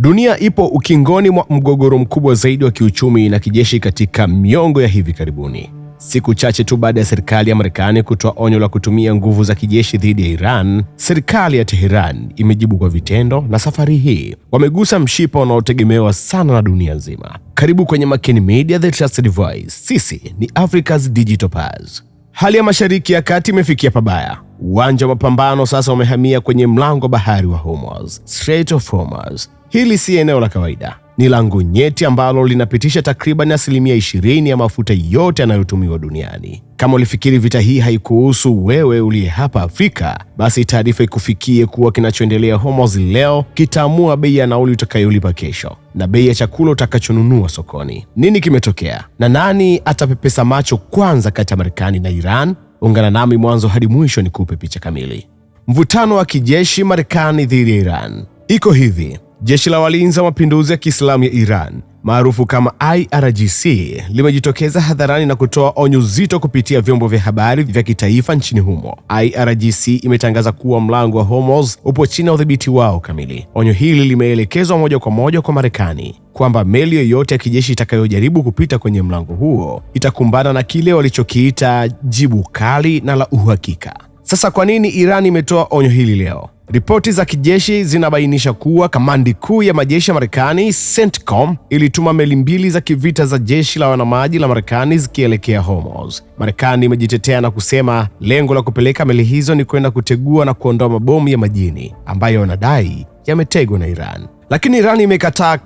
Dunia ipo ukingoni mwa mgogoro mkubwa zaidi wa kiuchumi na kijeshi katika miongo ya hivi karibuni. Siku chache tu baada ya serikali ya Marekani kutoa onyo la kutumia nguvu za kijeshi dhidi ya Iran, serikali ya Tehran imejibu kwa vitendo, na safari hii wamegusa mshipa unaotegemewa sana na dunia nzima. Karibu kwenye Makini Media, the trusted voice. Sisi ni Africa's Digital Pulse. Hali ya Mashariki ya Kati imefikia pabaya. Uwanja wa mapambano sasa umehamia kwenye mlango bahari wa Hormuz, Strait of Hormuz. Hili si eneo la kawaida, ni lango nyeti ambalo linapitisha takriban 20% ya mafuta yote yanayotumiwa duniani. Kama ulifikiri vita hii haikuhusu wewe uliye hapa Afrika, basi taarifa ikufikie kuwa kinachoendelea Hormuz leo kitaamua bei ya nauli utakayolipa kesho na bei ya chakula utakachonunua sokoni. Nini kimetokea na nani atapepesa macho kwanza kati ya Marekani na Iran? Ungana nami mwanzo hadi mwisho nikupe picha kamili. Mvutano wa kijeshi Marekani dhidi ya Iran. Iko hivi: Jeshi la Walinzi wa Mapinduzi ya Kiislamu ya Iran, maarufu kama IRGC, limejitokeza hadharani na kutoa onyo zito kupitia vyombo vya habari vya kitaifa nchini humo. IRGC imetangaza kuwa mlango wa Hormuz upo chini ya udhibiti wao kamili. Onyo hili limeelekezwa moja kwa moja kwa Marekani kwamba meli yoyote ya kijeshi itakayojaribu kupita kwenye mlango huo itakumbana na kile walichokiita jibu kali na la uhakika. Sasa kwa nini Iran imetoa onyo hili leo? Ripoti za kijeshi zinabainisha kuwa kamandi kuu ya majeshi ya Marekani, CENTCOM, ilituma meli mbili za kivita za jeshi la wanamaji la Marekani zikielekea Hormuz. Marekani imejitetea na kusema lengo la kupeleka meli hizo ni kwenda kutegua na kuondoa mabomu ya majini ambayo wanadai yametegwa na Iran. Lakini Iran imekataa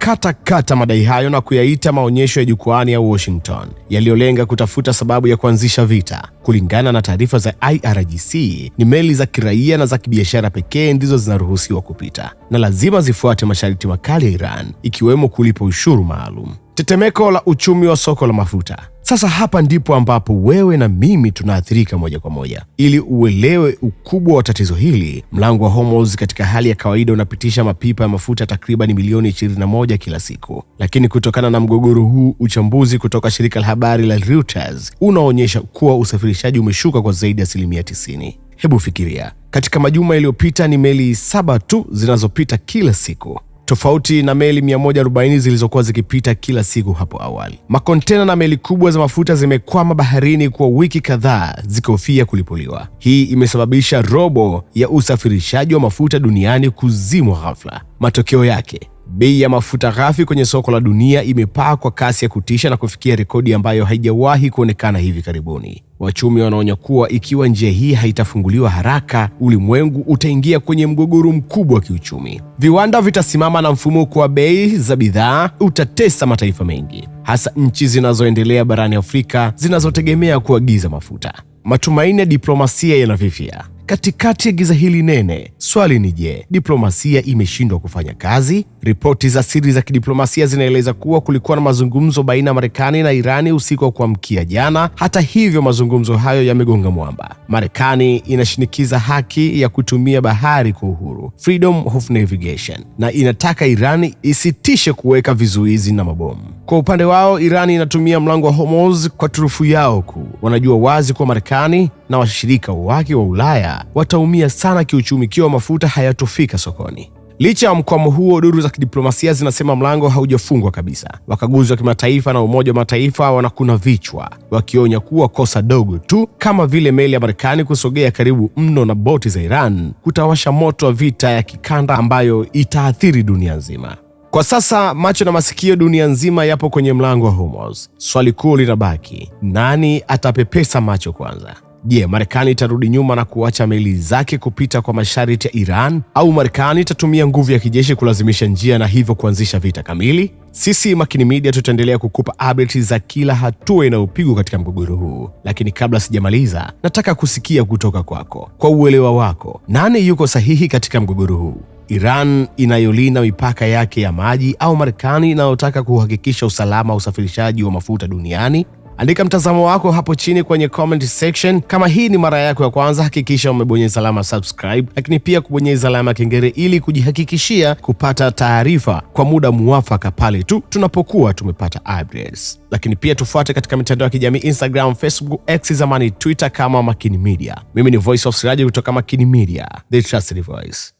kata madai hayo na kuyaita maonyesho ya jukwani ya Washington yaliyolenga kutafuta sababu ya kuanzisha vita. Kulingana na taarifa za IRGC, ni meli za kiraia na za kibiashara pekee ndizo zinaruhusiwa kupita na lazima zifuate masharti makali ya Iran, ikiwemo kulipa ushuru maalum. Tetemeko la uchumi wa soko la mafuta. Sasa hapa ndipo ambapo wewe na mimi tunaathirika moja kwa moja. Ili uelewe ukubwa wa tatizo hili, mlango wa Hormuz katika hali ya kawaida unapitisha mapipa ya mafuta takriban milioni 21 kila siku. Lakini kutokana na mgogoro huu, uchambuzi kutoka shirika la habari la Reuters unaonyesha kuwa usafirishaji umeshuka kwa zaidi ya 90%. Hebu fikiria, katika majuma yaliyopita ni meli 7 tu zinazopita kila siku, tofauti na meli 140 zilizokuwa zikipita kila siku hapo awali. Makontena na meli kubwa za mafuta zimekwama baharini kwa wiki kadhaa zikihofia kulipuliwa. Hii imesababisha robo ya usafirishaji wa mafuta duniani kuzimwa ghafla. Matokeo yake, bei ya mafuta ghafi kwenye soko la dunia imepaa kwa kasi ya kutisha na kufikia rekodi ambayo haijawahi kuonekana hivi karibuni. Wachumi wanaonya kuwa ikiwa njia hii haitafunguliwa haraka, ulimwengu utaingia kwenye mgogoro mkubwa wa kiuchumi. Viwanda vitasimama na mfumuko wa bei za bidhaa utatesa mataifa mengi, hasa nchi zinazoendelea barani Afrika zinazotegemea kuagiza mafuta. Matumaini ya diplomasia yanafifia. Katikati ya giza hili nene, swali ni je, diplomasia imeshindwa kufanya kazi? Ripoti za siri za kidiplomasia zinaeleza kuwa kulikuwa na mazungumzo baina ya Marekani na Irani usiku wa kuamkia jana. Hata hivyo, mazungumzo hayo yamegonga mwamba. Marekani inashinikiza haki ya kutumia bahari kwa uhuru, freedom of navigation, na inataka Irani isitishe kuweka vizuizi na mabomu. Kwa upande wao, Irani inatumia mlango wa Hormuz kwa turufu yao kuu. Wanajua wazi kuwa Marekani na washirika wake wa Ulaya wataumia sana kiuchumi ikiwa mafuta hayatofika sokoni. Licha ya mkwamo huo, duru za kidiplomasia zinasema mlango haujafungwa kabisa. Wakaguzi wa kimataifa na Umoja wa Mataifa wanakuna vichwa, wakionya kuwa kosa dogo tu kama vile meli ya Marekani kusogea karibu mno na boti za Iran kutawasha moto wa vita ya kikanda ambayo itaathiri dunia nzima. Kwa sasa macho na masikio dunia nzima yapo kwenye mlango wa Hormuz. Swali kuu linabaki, nani atapepesa macho kwanza? Je, Marekani itarudi nyuma na kuacha meli zake kupita kwa masharti ya Iran, au Marekani itatumia nguvu ya kijeshi kulazimisha njia na hivyo kuanzisha vita kamili? Sisi Makini Media tutaendelea kukupa updates za kila hatua inayopigwa katika mgogoro huu. Lakini kabla sijamaliza, nataka kusikia kutoka kwako. Kwa uelewa wako, nani yuko sahihi katika mgogoro huu? Iran inayolinda mipaka yake ya maji, au Marekani inayotaka kuhakikisha usalama wa usafirishaji wa mafuta duniani? Andika mtazamo wako hapo chini kwenye comment section. Kama hii ni mara yako ya kwanza, hakikisha umebonyeza alama subscribe, lakini pia kubonyeza alama kengele ili kujihakikishia kupata taarifa kwa muda muafaka pale tu tunapokuwa tumepata updates. Lakini pia tufuate katika mitandao ya kijamii Instagram, Facebook, X zamani Twitter kama Makini Media. Mimi ni Voice of Siraji kutoka Makini Media, the trusted voice.